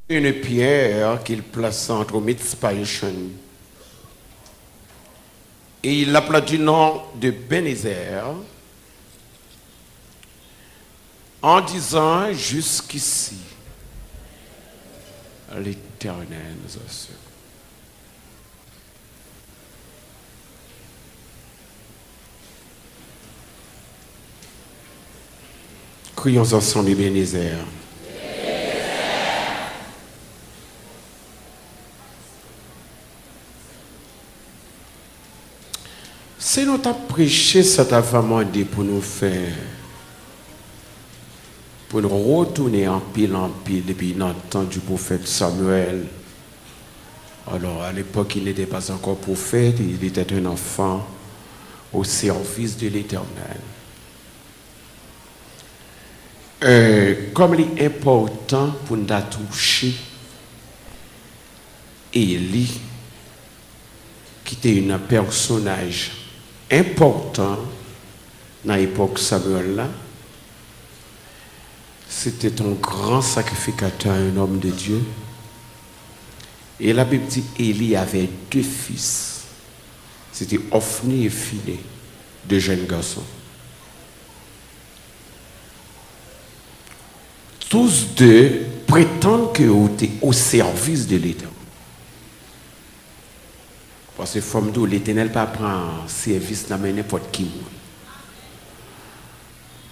une pierre qu'il plaça entre Mitzpahation. Et il l'appela du nom de Bénézer, en disant jusqu'ici, l'Éternel nous a secourus. Crions ensemble Bénézer. C'est notre prêcher cet avant-midi pour nous faire, pour nous retourner en pile depuis dans le temps du prophète Samuel. Alors à l'époque il n'était pas encore prophète, il était un enfant au service de l'Éternel. Comme il est important pour nous toucher Élie, qui était un personnage important dans l'époque Samuel là, c'était un grand sacrificateur, un homme de Dieu. Et la Bible dit Élie avait deux fils. C'était Ophni et Phiné, deux jeunes garçons. Tous deux prétendent qu'ils étaient au service de l'Éternel. Parce que femme d'eau, l'Éternel pas prend service dans n'importe qui.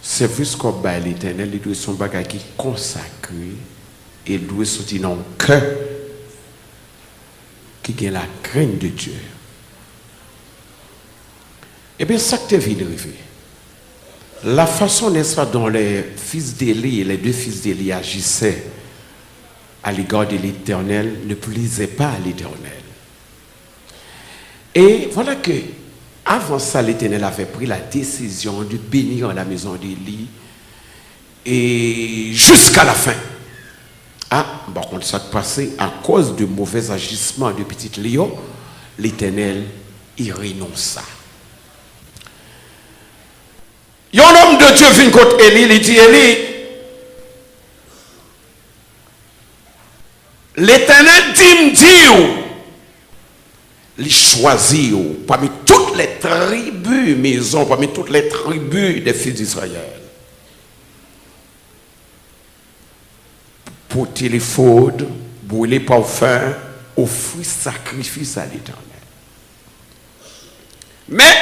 Service comme l'Éternel, il doit son bagage qui consacré et il doit sortir dans le cœur qui a la crainte de Dieu. Et bien, ça que tu viens de arriver. La façon, n'est-ce pas, dont les fils d'Élie et les deux fils d'Élie agissaient à l'égard de l'Éternel ne plaisait pas à l'Éternel. Et voilà que, avant ça, l'Éternel avait pris la décision de bénir la maison d'Élie et jusqu'à la fin. Ah, par contre, ça passé à cause de mauvais agissements de petite Léo, l'Éternel y renonça. Il y a un homme de Dieu vient contre Élie, il dit Élie, l'Éternel dit, il choisit parmi toutes les tribus maisons, parmi toutes les tribus des fils d'Israël. Pour téléphone, brûler parfum, offrir sacrifice à l'Éternel. Mais,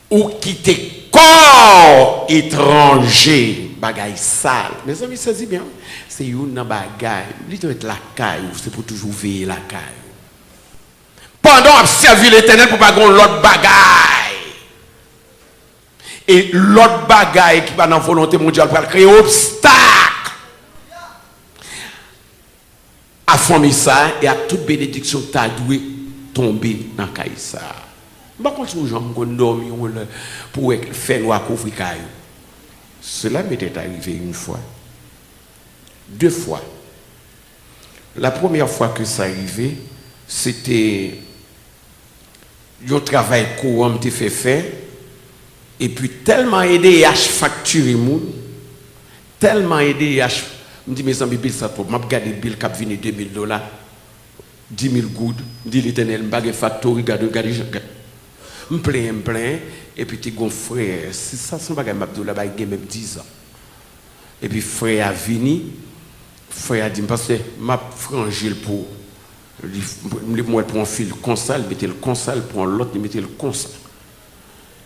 ou quitter corps étranger, bagaille sale. Mes amis, ça dit bien, c'est une bagaille, il doit être la caille, c'est pour toujours veiller la caille. Pendant à servir l'Éternel pour pas qu'on l'autre bagaille. Et l'autre bagaille qui va dans la volonté mondiale pour créer obstacle à former ça et à toute bénédiction tu as dû tomber dans le ça. Par contre, les gens qui dormi pour faire noir couvrir caillou. Cela m'était arrivé une fois. Deux fois. La première fois que ça arrivait, c'était un travail courant qui fait faire et puis tellement aidé à facturer moun, tellement aidé à me dit mes amis bill ça pour m'a regarder bill cap vini $2000 10 000 gouttes dit l'Éternel m'bagé factory regarde me plein et puis tu gon frère si ça son bagage m'a là ba même 10 ans et puis frère a vini frère a dit parce que m'a frangé pour moi pour un fil consal mettez le consal pour l'autre mettez le consal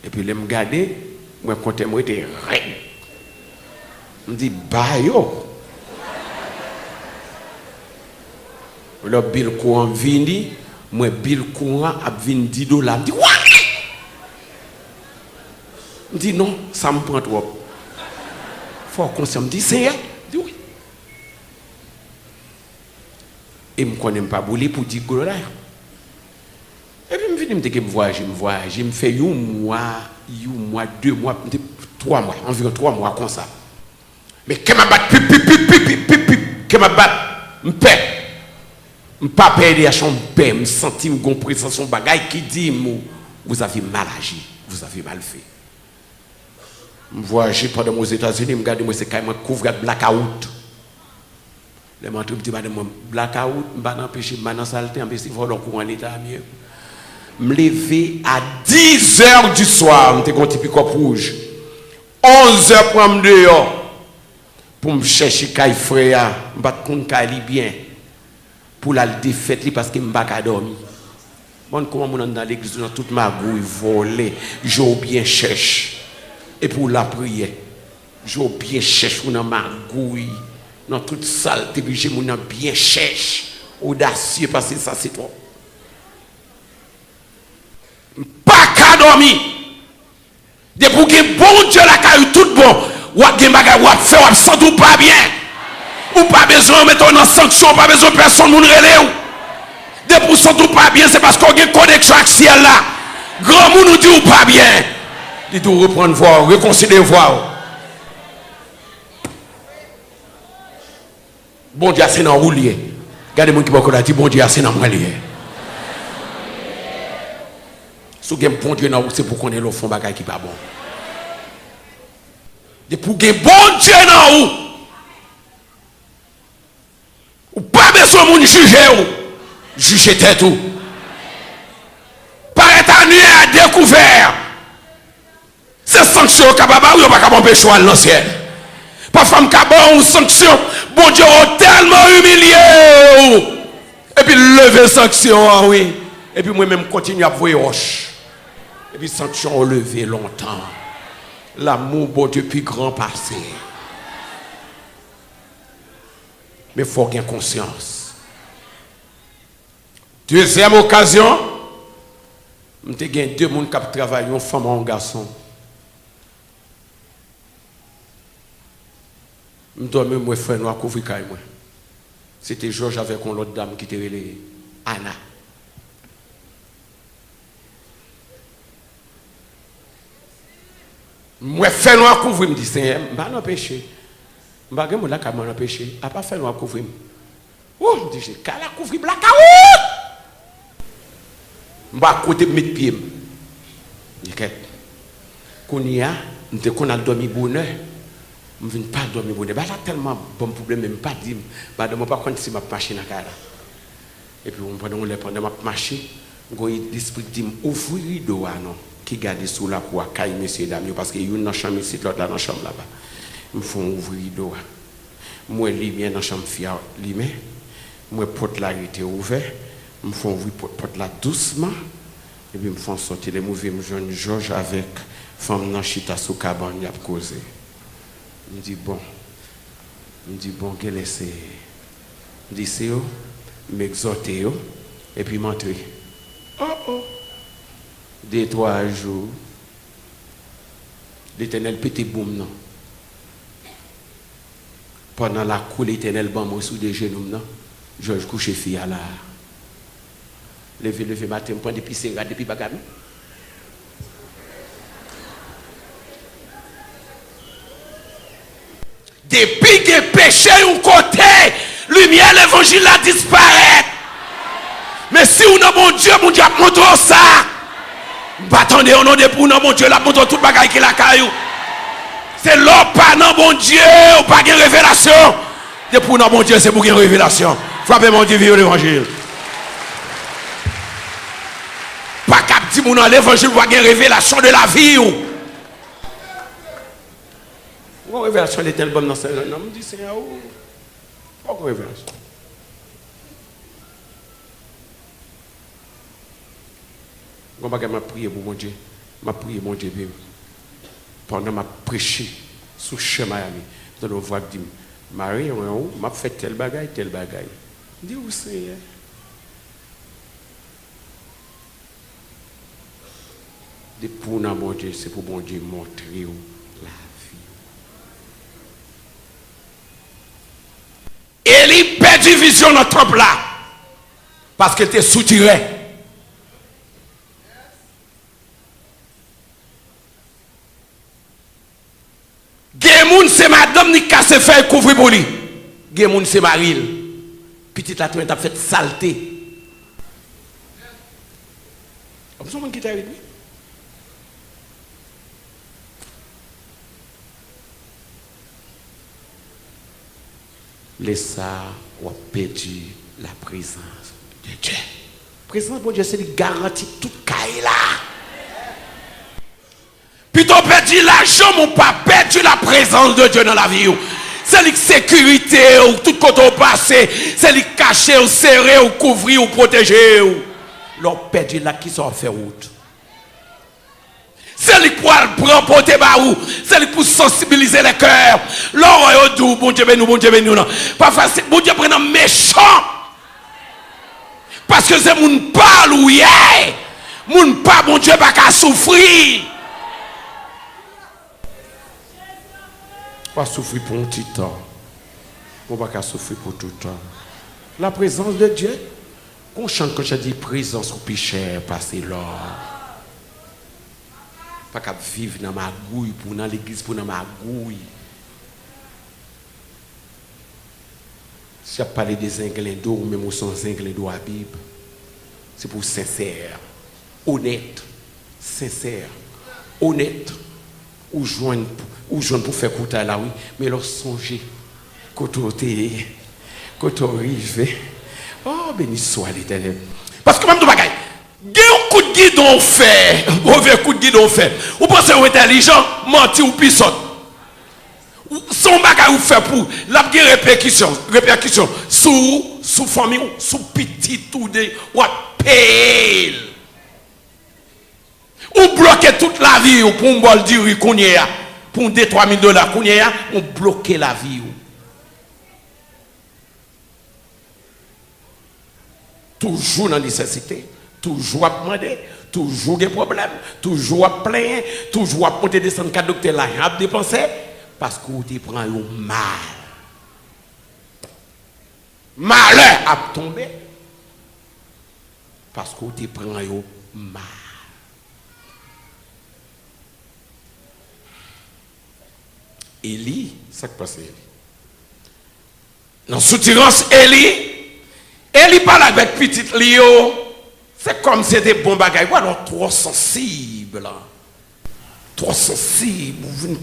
et puis les me garder moi compter moi était règle me dit bah yo le bill courant vini moi bill courant a vini $10 me dit ouais me dit non ça me prend trop faut qu'on me dit c'est dit oui et me connais pas boulé pour $10 et puis me vient me dire que me voyage me fait un mois 2 mois 3 mois environ 3 mois comme ça mais que m'a battre que m'a battre me paie me pas perdre à son paie me sentir me comprendre son bagaille qui dit vous avez mal agi vous avez mal fait me voyager pendant aux États-Unis me garder moi c'est quand même couvre blackout Les montres me dit madame blackout, m'pas empêcher m'pas saleté, empêcher voler courant l'état mieux. Me lever à 10h du soir, me te petit pick-up rouge. 11h pour me dehors pour me chercher kay frère, m'pas compte kay bien pour la défaite parce que m'pas ka dormir. Bon comment mon dans l'église dans toute ma gouille volée, j'ai bien cherche et pour la prière. J'ai bien cherche dans ma gouille. Dans toute saleté, puis j'ai mon bien cherche, audacieux, parce que ça c'est trop. Pas qu'à dormir. Depuis que bon Dieu la caille tout bon, ou à gen bagay ou à faire, ou à sentir pas bien. Ou pas besoin de mettre en sanction, pas besoin de personne moun relé ou. Depuis sentir pas bien, c'est parce qu'on a une connexion avec ciel là. Grand moun nous dit ou pas bien. Il doit reprendre voix, reconsidérer voix. Bon Dieu, c'est dans le roulier. Regardez-moi qui va dire bon Dieu, c'est dans le roulier. Si vous avez bon Dieu dans c'est pour qu'on ait le fond bagay qui pas bon. Et pour que bon Dieu dans vous, ou pas besoin de juger ou, juger tête ou. Par état nu à découvert. C'est sanction capable ou pas capable empêcher dans le ciel. Pas femme capable ou sanction. Bon Dieu a tellement humilié. Et puis lever sanction, oui. Et puis moi-même continue à voir roche. Et puis sanction levé longtemps. L'amour, bon Dieu, plus grand passé. Mais il faut avoir conscience. Deuxième occasion, je suis deux personnes qui travaillent, une femme et un garçon. Je dormais avec mon frère noir couvrir moi. C'était Georges avec une autre dame qui était relée Anna. Moi frère noir couvrir me dit Seigneur, je pas péché. Je pas là quand m'en péché. A pas fait noir couvrir. Oh, me dit j'ai qu'à la couvrir blackout. Je pas côté mettre pied. Dit que Kounia, m'te qu'on a dormi bonheur. Je ne viens pas dormir bonheur. Bah là tellement bon problème même pas dire. Bah de moi pas quand si ma marcher dans cara. Et puis pendant ma marcher, l'esprit dit ouvre rideau non qui garde sous la cour caille messieurs dames parce que une dans chambre ici l'autre là dans chambre là-bas. Me font ouvrir rideau. Moi lumière dans chambre fia lumière. Moi porte là était ouvert. Me font ouvrir porte là doucement et puis me font sortir les mauvais me joindre Georges avec femme dans chita sous cabane y a causé. Me dit bon qu'elle essaie. Me dit c'est eux m'exhorter et puis m'entrer. Oh 2-3 jours l'Éternel pété boum non. Pendant la cour l'Éternel ban moi sous des genoux non. Georges couché fille à la. Levé matin prend depuis cigarette depuis bagami. Depuis que péché un côté, lumière l'évangile a disparu. Mais si on a bon Dieu a montré ça. Attendez, on a des pour mon Dieu, la montre toute bagaille qui la caillou. C'est l'homme pas non bon Dieu, ou pas de révélation. Des pour mon Dieu, c'est pour une révélation. Frappez mon Dieu, vive l'évangile. Pas cap dit mon l'évangile pour une révélation de la vie. Une révélation de tel bon dans ce non, me dit Seigneur, pas une révélation. Je m'a prié pour mon Dieu. Je prié mon Dieu. Pendant ma prêché sous chemin Miami, dans le voix dit Marie, m'a fait tel bagaille. Dis où c'est? Des pour mon Dieu, c'est pour mon Dieu montrer la vie. Et il perd vision dans le temple là. Parce qu'elle était soutirée. Gemoun c'est madame ni casse fait couvrir pour lui. Gemoun c'est Maril. Petite la tourne a fait saleté. Vous savez qui est avec lui? Laisse ça on a perdu la présence de Dieu. La présence de Dieu, c'est une garantie toute caille là. Plutôt perdu l'argent, mon pas perdu la présence de Dieu dans la vie. C'est la sécurité, ou tout côté au passé, c'est la cacher, ou serrer, ou couvrir, ou protéger. L'on perdu là qui sont fait route. C'est lui pour prendre porter baou, c'est lui pour sensibiliser les cœurs. L'or doux, bon Dieu nous, bon Dieu nous non. Pas facile, bon Dieu prend un méchant. Parce que c'est mon pas loué. Mon pas bon Dieu pas qu'à souffrir. Pas souffrir pour un petit temps. On va pas souffrir pour tout le temps. La présence de Dieu, qu'on chante quand je dis présence au péché, passer là. Pas qu'à vivre dans ma gouille, pour dans l'église, pour dans ma gouille. Si je parle des inglédos, ou même sans inglédos à la Bible, c'est pour sincère, honnête, sincère, honnête, ou joindre pour faire coûter là, oui, mais leur songer, quand on arrive, oh, béni soit l'Éternel. Parce que même tout bagaille, il y a un coup de guidon fait, mauvais coup de guidon fait. Vous pensez vous intelligent, mentir ou pissote. Son bagage vous fait pour la répercussion sous famille, sous petit tout de ou paye. Ou bloquer toute la vie pour un bol dire qu'on y a pour 2-3 000 dollars qu'on y a, on bloquer la vie. Toujours dans la nécessité, toujours à demander, toujours des problèmes, toujours à plaindre, toujours à monter des centres de docteur là, à dépenser, parce qu'on te prend au mal. Malheur à tomber, parce qu'on te prend au mal. Élie, ça qui passe Élie. Dans soutirance Élie parle avec petite Lio. C'est comme si c'était bon bagaille. Voilà, trop sensible. Trop sensible. Vous venez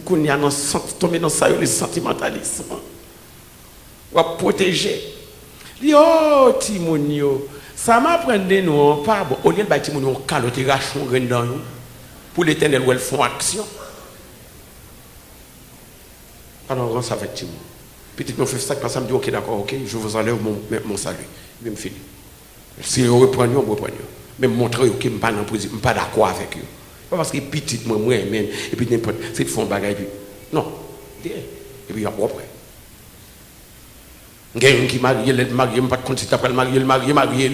tomber dans ça, le sentimentalisme. Ou à protéger. Oh, Timonio, ça m'apprend de nous, pas bon. Au lieu de Timonio, on calote, rachon, dans nous. Pour l'Éternel, où elles font action. Alors, ça va être Timon. Petite, me fait ça, quand ça me dit, ok, d'accord, ok, je vous enlève mon salut. Je me finis. Si je reprends, on reprend. Mais montrer que je ne suis pas d'accord avec eux. Pas parce que petit, moi-même, et puis n'importe, c'est de font bagaille. Non. Et puis, après. Il y a un qui marie, il marie, pas de compte, si tu appelles marié, il marie, il marie, il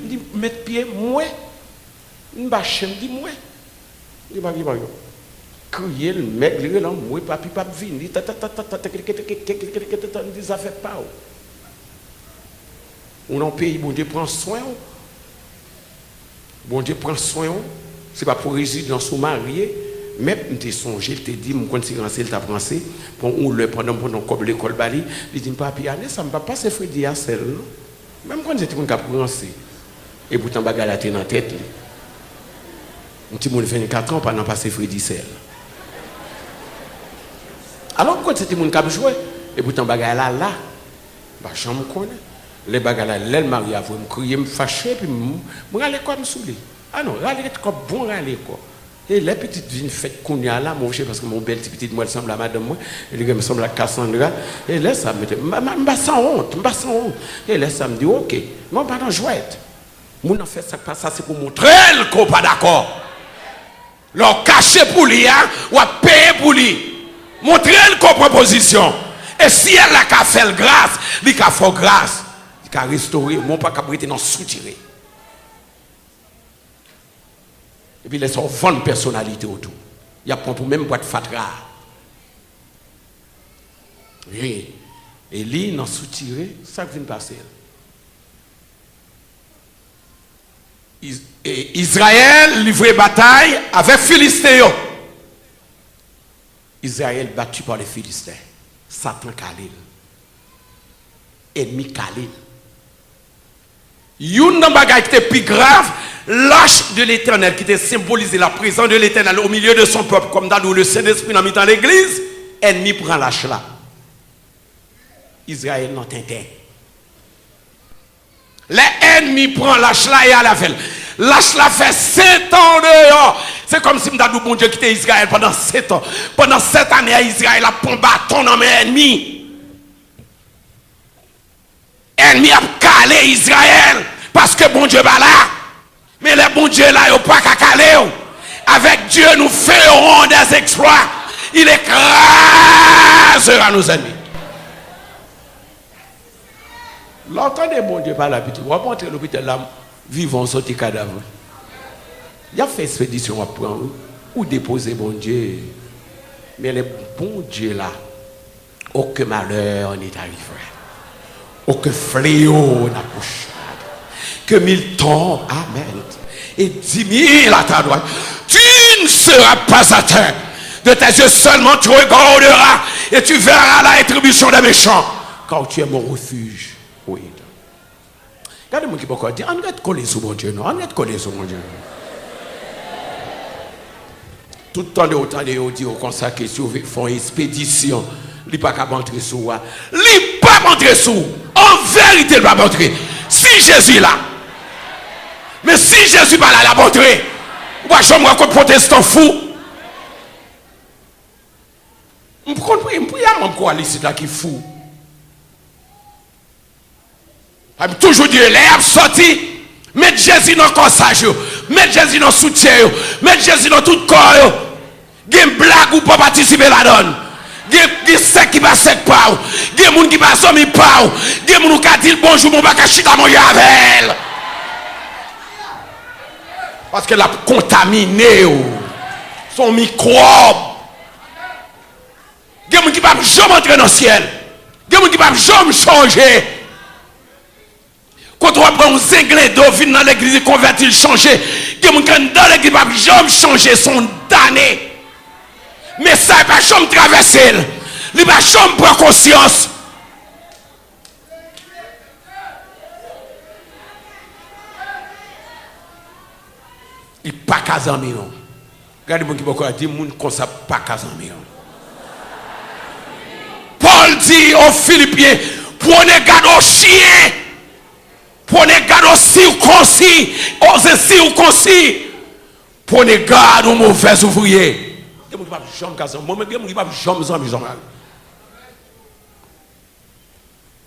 dit, mettre pied, moi, une bâche, il dit, moi, il marie. Crier le mec, il dit, moi, papi, vine, il dit, ça fait pas. On en pays, bon Dieu prend soin. Bon Dieu prend soin. Ce n'est pas pour résider dans son marié. Même si tu songé, il te dit, quand tu es t'a pensé, on le prend comme l'école Bali, il dit, papi, ça ne va pas se faire dire à celle. Même quand tu es pensé. Et pourtant, tu as la tête dans la tête. Un petit monde 24 ans, pendant passer Freddy Sel. Alors, quand c'était mon cap joué, et pourtant, bagarre là, bah, je me connais. Les bagarres là, les mariés, vous me criez, me fâcher, puis je râler quoi, me saouler. Ah non, râler comme bon râler quoi. Et les petites vignes faites qu'on y a là, mon cher, parce que mon belle petite, moi, elle semble à madame, moi, elle me semble à Cassandra, et là, ça me dit, je sans honte. Et là, ça me dit, ok, moi, pardon, jouette. Mon en fait, ça, c'est pour montrer qu'on n'est pas d'accord. Leur cacher pour lui, ou à payer pour lui. Montrer qu'on prend position. Et si elle a qu'à faire grâce, elle a fait grâce. Elle a restauré, mon pas qu'à prêter dans soutiré. Et puis, ils sont vendre personnalité autour. Il y a pour même boîte fatra. Oui. Et lui, dans soutiré, ça vient passer. Israël livré bataille avec Philistéens. Israël battu par les Philistins. Satan Khalil. Ennemi Khalil. Une bagaille qui était plus grave, l'âge de l'Éternel qui était symbolisé la présence de l'Éternel au milieu de son peuple, comme dans le Saint-Esprit dans l'église, ennemi prend l'âge là. Israël n'a tintin. Les ennemis prennent lâche là et à la veille. Lâche là fait 7 ans dehors. C'est comme si m'dadou bon Dieu quitté Israël pendant 7 ans. Pendant 7 années, Israël a pris un bâton dans mes ennemis. Ennemis a calé Israël parce que bon Dieu va là. Mais les bon Dieu là, ils n'ont pas qu'à caler. Avec Dieu, nous ferons des exploits. Il écrasera nos ennemis. L'entendez bon Dieu par la petite. On va montrer l'hôpital là, vivant sorti cadavre. Il a fait expédition à prendre ou déposer bon Dieu. Mais le bon Dieu là, aucun malheur n'est arrivé. Aucun fléau n'approche. Que 1000 tombent, amen. Et 10 000 à ta droite. Tu ne seras pas atteint. De tes yeux seulement tu regarderas et tu verras la rétribution des méchants. Car tu es mon refuge. Oui. Regardez-moi qui peut dire, on va te coller sur mon Dieu, non? On va te coller sur mon Dieu. Tout le temps de autant de vous dire comme ça que si vous font expédition, il n'y a pas qu'à rentrer sur vous. Il n'y a pas rentrer sur vous. En vérité, il va rentrer. Si Jésus est là. Mais si Jésus n'est pas là, il va rentrer. Vous ne pouvez pas rencontrer protestant fou. Je ne peux pas quoi ici là qui est fou. Je toujours dire, les âmes sorti, mettre Jésus dans le corsage, mettre Jésus dans le soutien, mettre Jésus dans tout le corps. Il y a une blague ou pas participer là-dedans. Il y a des sec qui va sec pas. Il y a des gens qui va sommer pas. Il y a des gens qui disent bonjour, mon bagage chita mon yavel. Parce qu'elle a contaminé son microbe. Il y a des gens qui ne peuvent jamais entrer dans le ciel. Il y a des gens qui ne peuvent jamais changer. Quand on prend un zinglé d'eau, vient dans l'église, il convertit, il change. Il y a des gens qui dans l'église ne peuvent jamais changer, sont damnés. Mais ça ne peut pas jamais traverser. Il ne peut pas jamais prendre conscience. Il n'y a pas qu'à s'en mettre. Regardez-moi qui va dire, il n'y a pas qu'à s'en mettre. Paul dit aux Philippiens, prenez garde aux chiens, prenez garde aux circoncis, aux incirconcis, prenez garde aux mauvais ouvriers.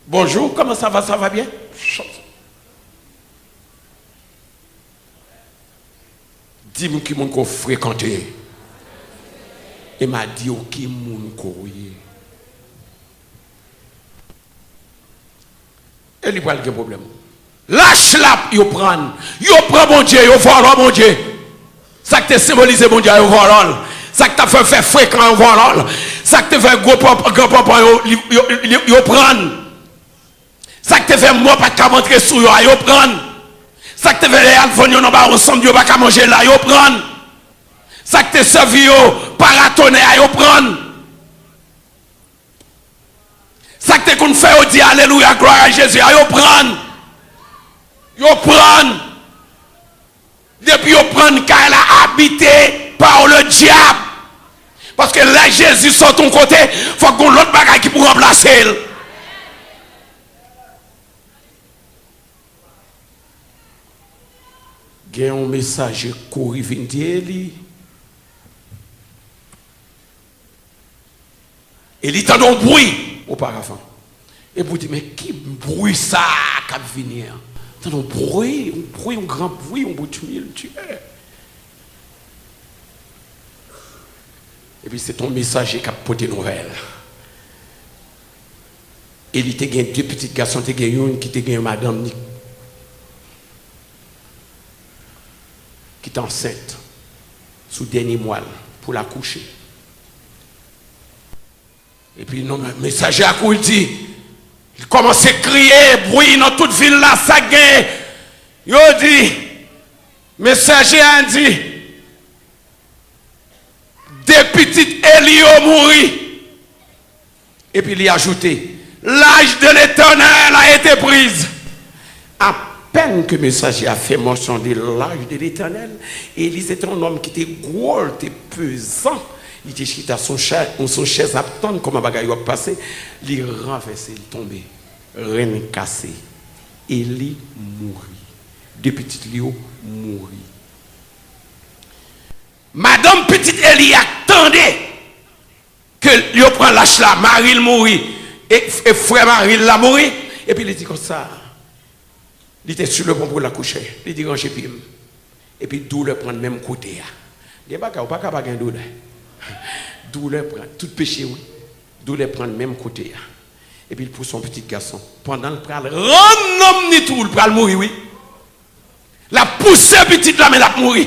Bonjour, comment ça va? Ça va bien? Dis-moi qui m'a fréquenté. Et m'a dit qui m'a courrier. Et il n'y a pas de problème. Lâche là, il prend mon Dieu, il vole mon Dieu. Ça qui te symbolise mon Dieu, il vole. Ça qui t'a fait faire fréquent, il vole. Ça qui te fait grand-papa, il prend. Ça qui te fait moi pas qu'à rentrer sur lui, il prend. Ça qui te fait les alphonions dans bas ensemble, il pas qu'à manger là, il prend. Ça qui te servi paratonner, il prend. Ça que tu fais, on dit alléluia, gloire à Jésus, ils prennent. Ils prennent. Depuis ils prennent car elle a habité par le diable. Parce que là, Jésus sort ton côté, il faut qu'on ait l'autre bagaille qui pour remplacer. Il y a un message qui vient dire. Et il entend un bruit auparavant. Et vous dites, mais qui bruit ça qui va venir? C'est un bruit, un grand bruit, un bruit tumultueux. Et puis c'est ton messager qui a porté nouvelle. Et il était gagné 2 petits garçons, il y une qui était gagné madame qui est enceinte sous dernier mois pour la coucher. Et puis, le messager à quoi il dit, il commence à crier, bruit dans toute ville là, ça gagne. Il dit, messager a dit, des petites Élie ont mouru. Et puis il a ajouté, l'âge de l'Éternel a été prise. À peine que le messager a fait mention de l'âge de l'Éternel, Élie était un homme qui était gros, était pesant. Il était chita son chaise à attendre comment bagaille va passer, il renversé, il tombé, rien cassé. Et il mourit. Deux petites Léo mourir. Madame petite Elie attendait que lui prend lâche là, Marie mourit et frère Marie l'a mourit et puis il dit comme ça. Il était sur le pont pour la coucher. Il dit ranger pim. Et puis douleur prend le même côté. Il n'y a pas qu'à douleur. Douleur prend tout péché oui. Douleur prend le même côté. Et puis il pousse son petit garçon. Pendant le pral, random ni tout, le pral mourir oui. La poussée petite là mais la mourir.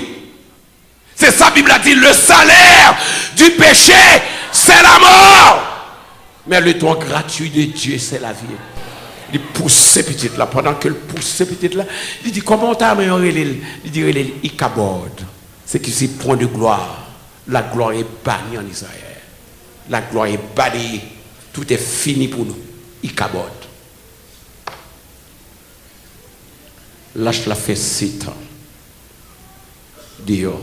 C'est ça, la Bible a dit, le salaire du péché, c'est la mort. Mais le don gratuit de Dieu, c'est la vie. Il pousse ces petites là. Pendant qu'il pousse ces petites là, il dit, comment t'as amélioré? Il dit, il Ikabod. C'est qui c'est point de gloire. La gloire est bannie en Israël. La gloire est bannie. Tout est fini pour nous. Ikabod. Lâche la fait 7 ans. Dehors.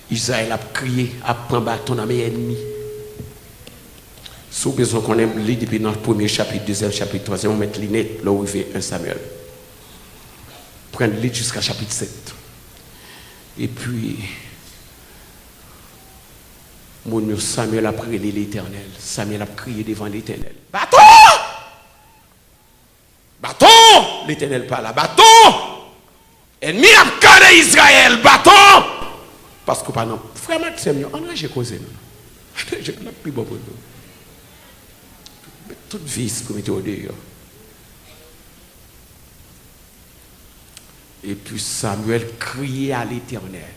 Israël a crié, a pris un bâton dans mes ennemis. Si vous besoin qu'on aime lire depuis notre premier chapitre, deuxième chapitre, troisième, on met les net là où il fait 1 Samuel. Prendre le livre jusqu'à chapitre 7. Et puis, mon Samuel a prié l'Éternel. Samuel a crié devant l'Éternel. Bâton! Bâton! L'Éternel parle. Bâton! Ennemi a gardé Israël. Bâton! Parce que pendant frère Maxime, on a causé nous. Je n'ai plus beaucoup de nous. Toute vie pour mettre au dehors. Et puis Samuel criait à l'Éternel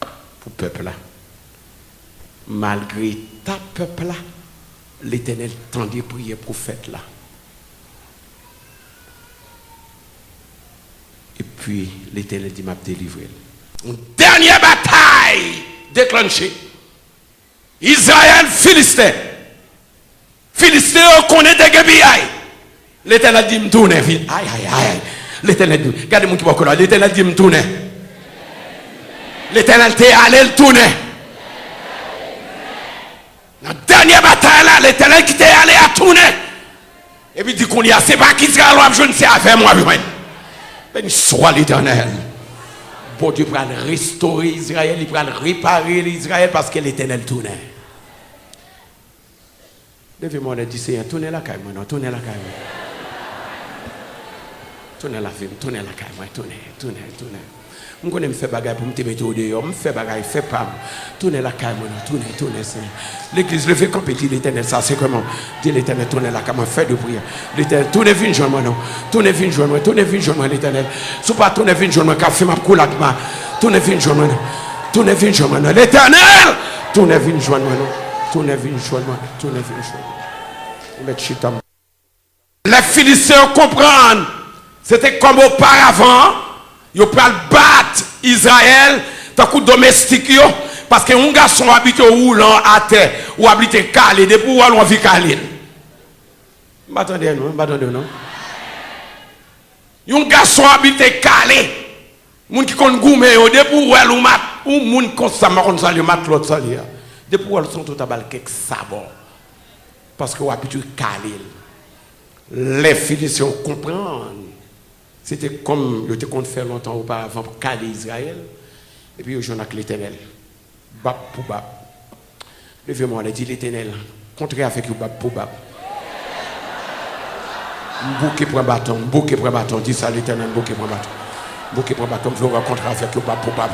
pour le peuple là. Malgré ta peuple là, l'Éternel tendait prier prophète là. Et puis l'Éternel dit m'a délivré. Une dernière bataille déclenchée. Israël, Philistin. Philistin, on connaît des Gébiaï. L'Éternel dit, me tourne. Aïe, aïe, aïe. L'Éternel dit, regardez-moi qui va là. L'Éternel dit, me tourne. L'Éternel t'est allé le tourner. Dans la dernière bataille là, l'Éternel qui t'est allé à tourner. Et puis il dit qu'on y a, c'est pas qu'Israël va jouer, c'est avec moi. Ben, soit l'Éternel. Bon Dieu va restaurer Israël, il va réparer l'Israël parce que l'Éternel tournait. Devez-moi le dire, Seigneur, tournez la caille, non, tournez la caille. Tournez la vie, tournez la caille, tournez. Je connais me faire bagaille pour me mettre au dehors, me faire bagaille, fais pas. Tournez la caille, tournez, Seigneur. L'église, le fait compétir l'Éternel, ça c'est comment? Dis l'Éternel, tournez la caille, fais de prière. L'Éternel, tournez vite, joindre moi, tournez vite, joindre l'Éternel. Si pas tournez vite, joindre moi, café ma coulade, tournez vite, joindre moi, l'Éternel, tournez vite, joindre moi, tournez vite, joindre moi. Les Philistins comprennent, c'était comme auparavant. Ils peuvent battre Israël tant que domestique parce que un garçon habite roulant à terre ou habite calé depuis où on vit calé. M'attendez non. Un garçon habite calé. Moun qui kon goumé depuis où ou moun constamment kon sali mat l'autre sali. Depuis où sont tout à bal quelque sabot parce que habite calé. Les Philistins comprennent. C'était comme je te compte faire longtemps auparavant pour caler Israël. Et puis je avec l'Éternel. Bab pour bab. Levez-moi, dit l'Éternel. Contrez avec vous bab pour bab. Bouquet pour un bâton. Dis ça l'Éternel, bouquet pour un bâton. Bouquet pour un bâton. Je vais rencontrer avec vous bab pour bab.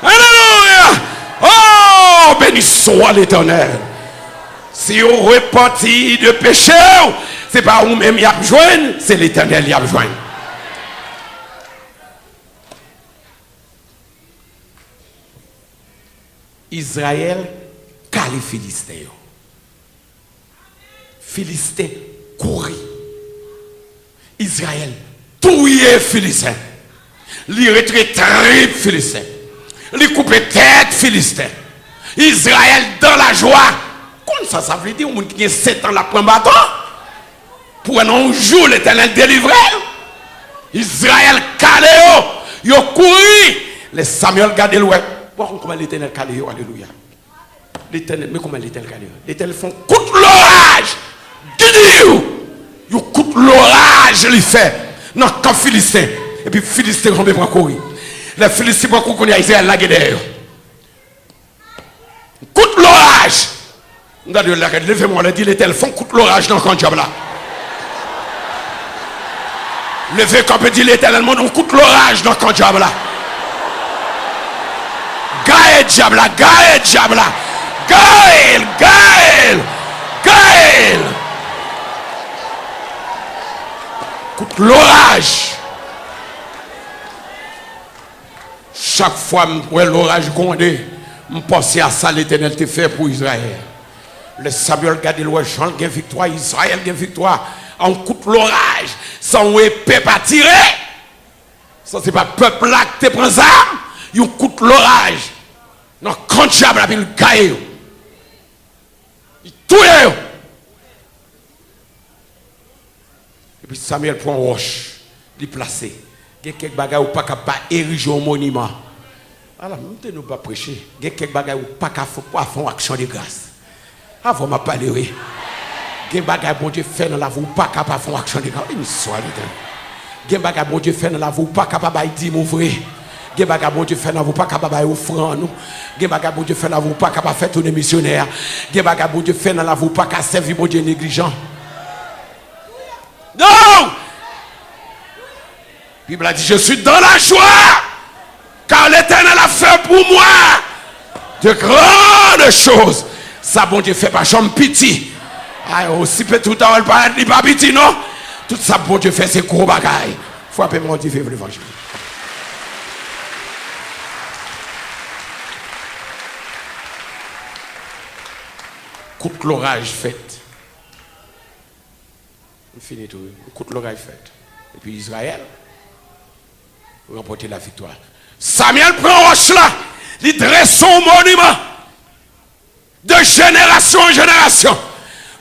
Alléluia! Oh, béni soit l'Éternel. Si on repentit de péché, c'est pas vous-même y a besoin, c'est l'Éternel y a besoin. Israël calé Philistin. Philistin courit. Israël touillé Philistin. Li retraite terrible Philistin. Li coupe tête Philistin. Israël dans la joie. Comme ça veut dire qu'il y a 7 ans la prend bâton. Pour un jour l'Éternel délivré. Israël calé. Yo couru. Les Samuel gardé l'ouest. comment l'Éternel calé, alléluia. L'Éternel, mais comment l'Éternel calé? L'Éternel font coup l'orage. Il coup l'orage, il fait. Non, quand Philistin. Et puis Philistin, on va courir. Les Philistins vont courir, Israël la guerre. Coup l'orage. Levez-moi, dit l'Éternel font coup l'orage dans le diable là. Levez comme dit l'Éternel, on coup l'orage dans le diable là. Gaël diable là, Gaël diable là. Gaël, Gaël, Gaël. Coup l'orage. Chaque fois que l'orage grondé, je pense à ça l'Éternel te fait pour Israël. Le Samuel garde le Jean gagne victoire, Israël gagne victoire. On coupe l'orage, sans épée pas tirer. Ça c'est pas peuple là qui te prend ça. Il coupe l'orage. Non, quand diable a il gagne. Il tue. Et puis Samuel prend roche, il place. Il y a quelques bagages où pas capable ériger un monument. Alors, nous ne pas prêcher. Il y a quelques bagages où pas capable faire action de grâce. Avant ma parler, oui. Il y a des bagages bon Dieu fait dans la vie où pas capable faire action de grâce. Une soirée. Il y a des bagages bon Dieu fait dans la vie où pas capable de dire mon vrai. Il y a des bagages bon Dieu fait dans la vie où pas capable de offrir nous. Il y a des bagages bon Dieu fait dans la vie où pas capable de faire tourner missionnaire. Il y a des bagages bon Dieu fait dans la vie où pas capable de servir mon Dieu négligent. Non! La Bible a dit, je suis dans la joie, car l'Éternel a fait pour moi de grandes choses. Ça, bon Dieu, fait pas chambre pitié. Aussi peut tout à l'heure, il pas pitié, non? Tout ça, bon Dieu, fait ses gros bagailles. Faut appeler mon Dieu, vivre l'évangile. Coupe l'orage fait. On finit tout. Coupe l'orage fait. Et puis Israël remporter la victoire. Samuel prend roche là, il dresse son monument de génération en génération.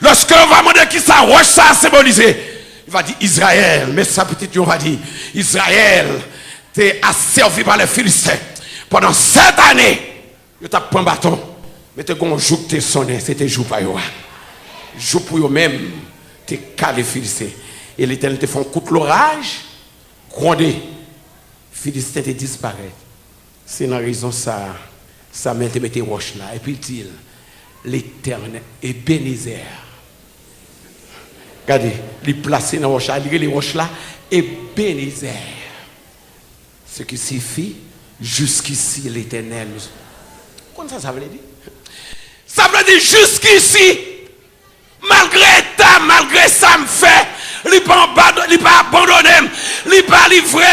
Lorsque on va demander qui ça roche ça a symbolisé, il va dire Israël, mais sa petite on va dire Israël t'es asservi par les Philistins pendant 7 années. Il t'a pris un bâton, mais t'es gon jour que t'es sonné, c'était jour par yo. Jour pour eux même, t'es calé Philistins. Et l'Éternel te fait coup l'orage, grondé. Philistin te disparaît. C'est une raison ça m'a mis roche là. Et puis il dit, l'Éternel est Bénézer. Regardez, il placé dans roche là, les roches là, et Bénézer. Ce qui signifie, jusqu'ici l'Éternel. Comment ça veut dire? Ça veut dire jusqu'ici, malgré ça me fait. Il pas abandonner, il pas livrer,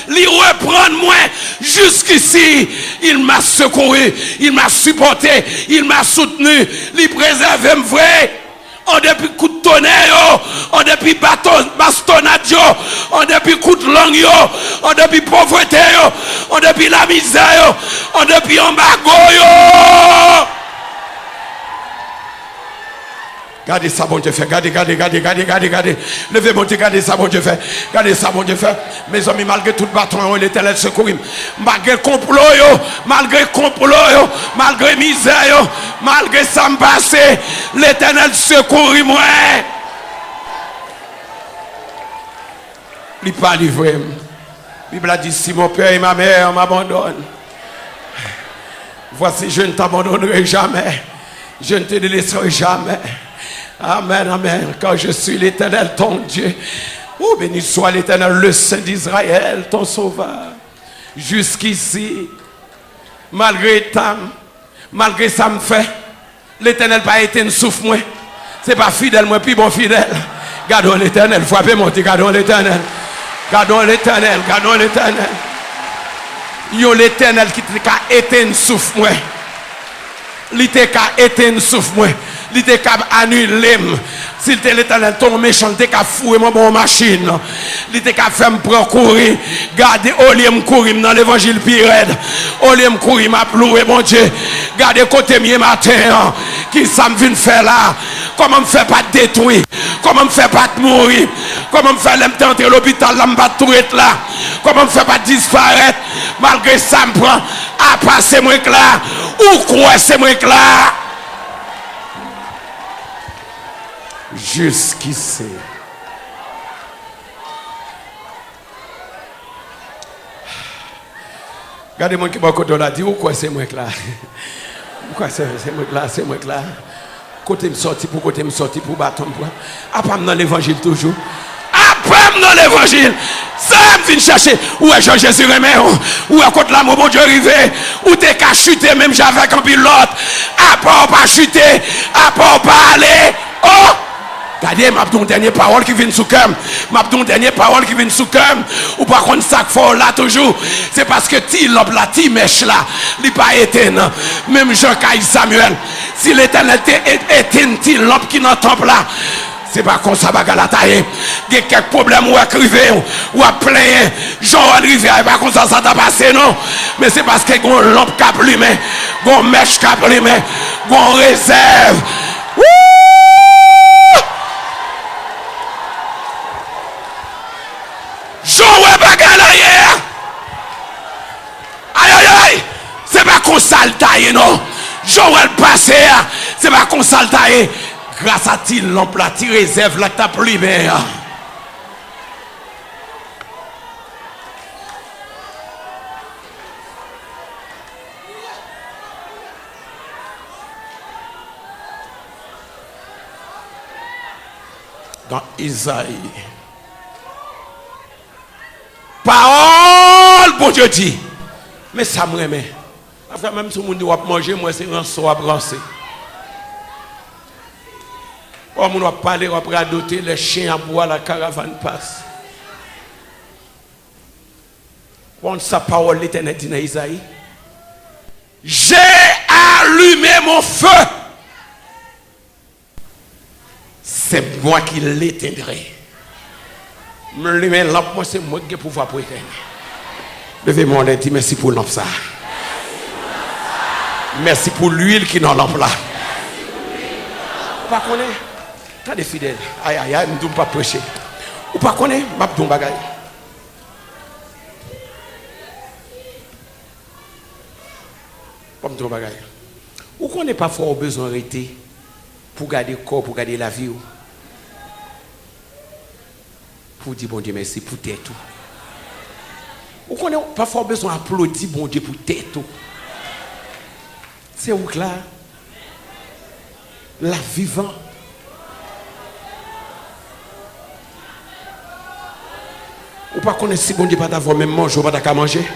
il reprend moi. Jusqu'ici, il m'a secouru, il m'a supporté, il m'a soutenu, il préserve vrai. On depuis coup de tonnerre, on depuis bastonnade, on depuis coup de langue, on depuis pauvreté, on depuis la misère, on depuis embargo. Gardez ça, bon Dieu fait. Gardez. Levez mon Dieu, gardez ça, bon Dieu fait. Gardez ça, bon Dieu fait. Mes amis, malgré tout le bâton, l'Éternel secours. Malgré le complot, malgré misère, malgré ça me passe, l'Éternel secours moi. Il n'est pas livré. La Bible a dit, si mon père et ma mère m'abandonnent, voici, je ne t'abandonnerai jamais. Je ne te délaisserai jamais. Amen, amen. Quand je suis l'Éternel, ton Dieu. Oh, béni soit l'Éternel, le Saint d'Israël, ton sauveur. Jusqu'ici, malgré ça me fait, l'Éternel n'a pas été une souffle, moi. C'est pas fidèle, moi, puis bon fidèle. Gardons l'Éternel, frappez mon Dieu, gardons l'Éternel. Gardons l'Éternel. Yo l'Éternel qui t'a été une souffle, moi. L'ité qu'a été une souffle, moi. L'ité qu'a annulé. S'il était l'Éternel, ton méchant, l'ité qu'a foué mon bon machine. L'ité qu'a fait me prendre courir. Gardez, au lieu de courir dans l'évangile pire. Au lieu de courir, m'a ploué, mon Dieu. Gardez côté mieux matin. Qui ça me vient faire là? Comment me fait pas détruire? Comment me fait pas mourir? Comment me fait l'entrer à l'hôpital, là, me pas tout être là? Comment me fait pas disparaître? Malgré ça, me prend À part c'est moi là. Ou quoi c'est moi là. Jusqu'ici. Regardez moi qui va côté là, dit ou quoi c'est moi là. Pourquoi c'est moi là, c'est moi là. Côté me sorti pour bâton pour. Après dans l'évangile toujours. Après dans l'évangile. Ça me vient chercher. Où est Jean-Jésus remet où est contre l'amour bon Dieu arrivé. Où t'es qu'à chuter même j'avais un pilote. Après pas chuter, après pas aller. Oh! Regardez, m'a donné dernière parole qui vient sous cœur. M'a donné dernière parole qui vient sous cœur. Ou par contre ça fort là toujours. C'est parce que ti l'op là, ti mèche là, il pas éteint. Même Jean-Caï Samuel, si l'Éternel éteint ti l'op qui dans le temple là. C'est pas comme ça bagarre la taille. Il y a quelques problèmes ou à criver ou à plaindre. Jean arrivé, pas comme ça t'a passé non. Mais c'est parce que gon lampe cap allumé, gon mèche cap allumé, gon réserve. Jean bagarre là hier. Aïe aïe aïe. C'est pas comme ça le taille non. Jean passé, c'est pas comme ça le taille. Grâce à ti lampe là, ti réserve là ta plumée. Dans Isaïe. Parole, bon Dieu dit. Mais ça me remet. Après même si le monde doit manger, moi c'est un soir à brasser. On va parler, on va doter les chiens à bois, la caravane passe. On sa parole l'Éternel dit dans Isaïe. J'ai allumé mon feu. C'est moi qui l'éteindrai. Me allumer lampe, moi c'est moi qui ai pouvoir pour éteindre. Levez-moi et dit merci pour lampe ça. Merci pour l'huile qui est dans la lampe là. Pas connaître. Tant de fidèles. Aïe aïe aïe, je ne pas prêcher. Ou pas connaître, je ne vais pas faire. Ou qu'on n'est pas fort besoin d'arrêter pour garder le corps, pour garder la vie. Pour dire bon Dieu merci pour tête. Ou qu'on n'est pas fort besoin d'applaudir bon Dieu pour tête. C'est où là? La vivant. Ou pas connaître si bon Dieu pas d'avoir même manger ou pas d'avoir manger.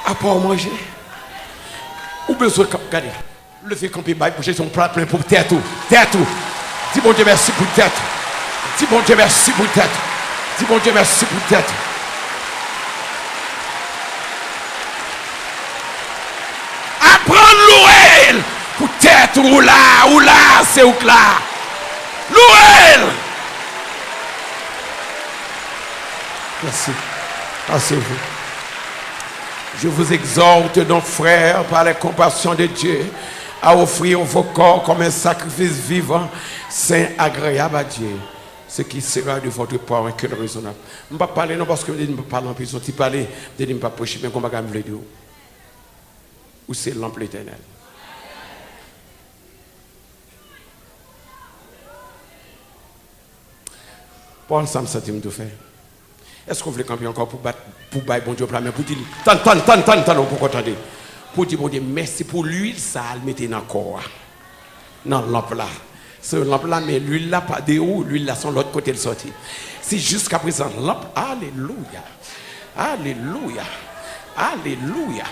À part manger. Ou besoin de regarder. Le fait qu'on peut bouger son plat plein pour tête. Tête. Dis bon Dieu merci pour tête. Dis bon Dieu merci pour tête. Dis bon Dieu merci pour tête. Apprendre l'ouel pour tête ou là, c'est où là. L'ouel. Merci. Asseyez-vous. Je vous exhorte donc, frères, par la compassion de Dieu, à offrir vos corps comme un sacrifice vivant, saint, agréable à Dieu. Ce qui sera de votre part un cœur raisonnable. Je ne vais pas parler non parce que je ne vais pas parler en prison. Je parler, je ne vais pas prêcher, mais comment je vais dire. Ou c'est l'ample éternel. Pas ensemble, ça me fait. Est-ce qu'on veut camper encore pour battre, pour bailler bon Dieu, mais pour dire, tant, pour attendre. Pour dire, bon Dieu, merci pour l'huile, ça a le mettre dans le corps. Dans la lampe là. C'est une lampe là, mais l'huile là, pas de où, l'huile là, sont l'autre côté de sortie. C'est jusqu'à présent, lampe, alléluia. Alléluia. Alléluia.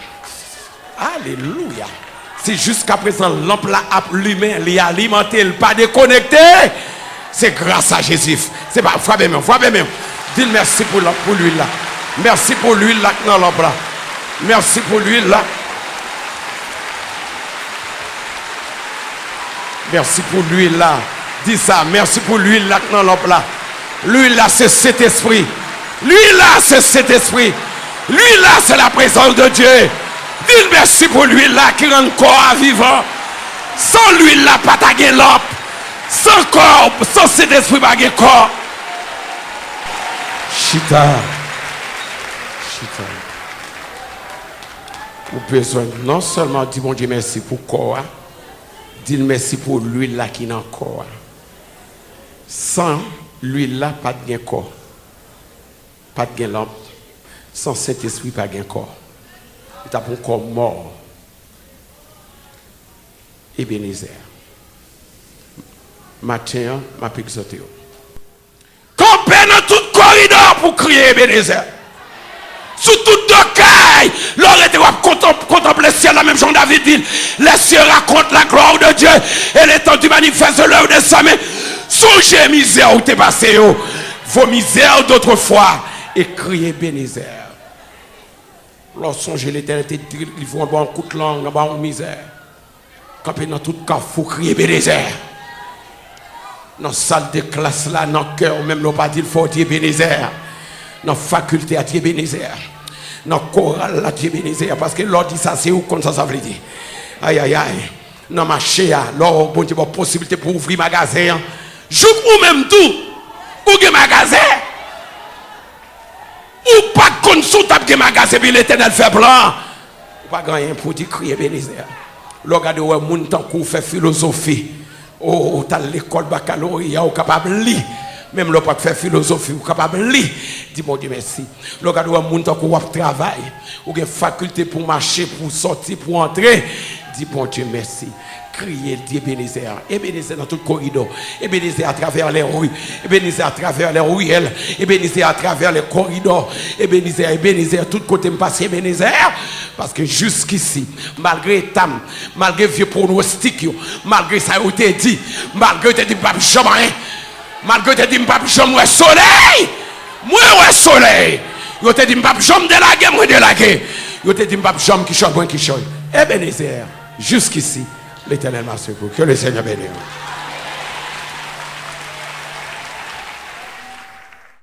Alléluia. C'est jusqu'à présent, lampe là, allumé, il est alimenté, il pas déconnecté. C'est grâce à Jésus. C'est pas, frappez même. Dis merci pour l'huile là. Merci pour l'huile là dans l'ombre là. Merci pour l'huile là. Merci pour l'huile là. Dis ça. Merci pour l'huile là dans l'ombre là. L'huile là c'est cet esprit. L'huile là c'est cet esprit. L'huile là c'est la présence de Dieu. Dis merci pour l'huile là qui rend le corps vivant. Sans l'huile là pas ta lampe. Sans corps, sans cet esprit pas de corps. Chita. Ou besoin non seulement dire bon Dieu merci pour corps, dire merci pour l'huile là qui est dans le corps. Sans l'huile là, pas de corps. Pas de lampe. Sans Saint-Esprit, pas de corps. Il a un corps mort. Ebenezer. Matin, je vais exhorter. Campez dans tout corridor pour crier Ebenezer. Sous toute caille, l'aurait été contempler le ciel, la même Jean David dit, les cieux racontent la gloire de Dieu et l'étendue manifeste l'œuvre de sa main. Songez misère où t'es passé, vos misères d'autrefois, et criez Ebenezer. Lorsque songez l'éternité, ils vont avoir un coup de langue, avoir une misère. Campez dans tout carrefour, criez Ebenezer. Dans la salle de classe là, dans le cœur, même l'on pas dit, il faut dire Ebenezer. Dans la faculté à dire Ebenezer. Dans le choral à dire Ebenezer. Parce que l'on dit ça, c'est où comme ça veut dire. Aïe aïe aïe. Dans le marché, l'on bon Dieu, possibilité pour ouvrir magasin. Joue ou même tout. Ou un magasin. Ou pas qu'on sous tape de magasin, puis l'éternel fait blanc. Ou pas rien pour dire crier Ebenezer. L'on regarde où moun tant qu'on fait philosophie. Oh, t'as l'école baccalauréat, ou capable de lire. Même le pas faire philosophie, ou capable de lire. Dis mon Dieu merci. Le gars doit monter qu'on travail, ou une faculté pour marcher, pour sortir, pour entrer. Dis mon Dieu merci. Criez, dit Ebenezer. Ebenezer dans tout le corridor. Ebenezer à travers les rues. Ebenezer à travers les ruelles. Ebenezer à travers les corridors. Ebenezer, Ebenezer, tout côté me passe Ebenezer. Parce que jusqu'ici, malgré Tam, malgré vieux pronostic, malgré ça, vous t'ai dit, malgré tu dit, pas jamais, malgré tu dit, pas jamais, soleil, moi, ouais, soleil. Vous t'ai dit, pas jamais délaguer, moi, délaguer. Vous t'ai dit, pas jamais qui chante, moi, qui chante. Ebenezer, jusqu'ici, l'Éternel m'a secouru. Que le Seigneur bénisse.